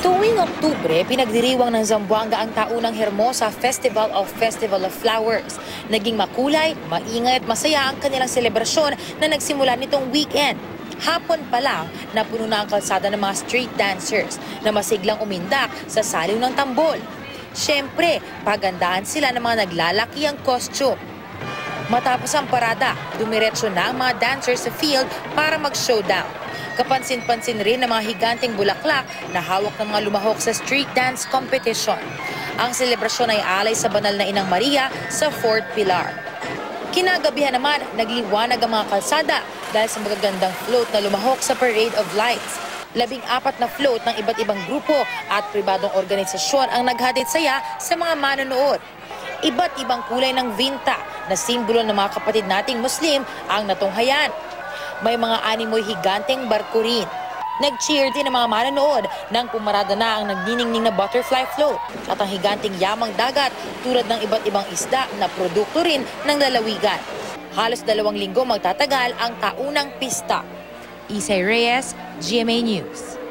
Tuwing Oktubre, pinagdiriwang ng Zamboanga ang taunang Hermosa Festival of Flowers. Naging makulay, maingay at masaya ang kanilang selebrasyon na nagsimula nitong weekend. Hapon pa lang, napuno na ang kalsada ng mga street dancers na masiglang umindak sa saliw ng tambol. Siyempre, pagandahan sila ng mga naglalakihang costume. Matapos ang parada, dumiretso na ang mga dancers sa field para mag-showdown. Kapansin-pansin rin ng mga higanteng bulaklak na hawak ng mga lumahok sa street dance competition. Ang selebrasyon ay alay sa banal na Inang Maria sa Fort Pilar. Kinagabihan naman, nagliwanag ang mga kalsada dahil sa magagandang float na lumahok sa Parade of Lights. 14 na float ng iba't ibang grupo at pribadong organisasyon ang naghatid saya sa mga manonood. Iba't ibang kulay ng vinta na simbolo ng mga kapatid nating Muslim ang natunghayan. May mga animoy higanteng barko rin. Nag-cheer din ang mga manonood nang pumarada na ang nagniningning na butterfly float at ang higanteng yamang dagat tulad ng iba't ibang isda na produkto rin ng lalawigan. Halos 2 linggo magtatagal ang taunang pista. Isay Reyes, GMA News.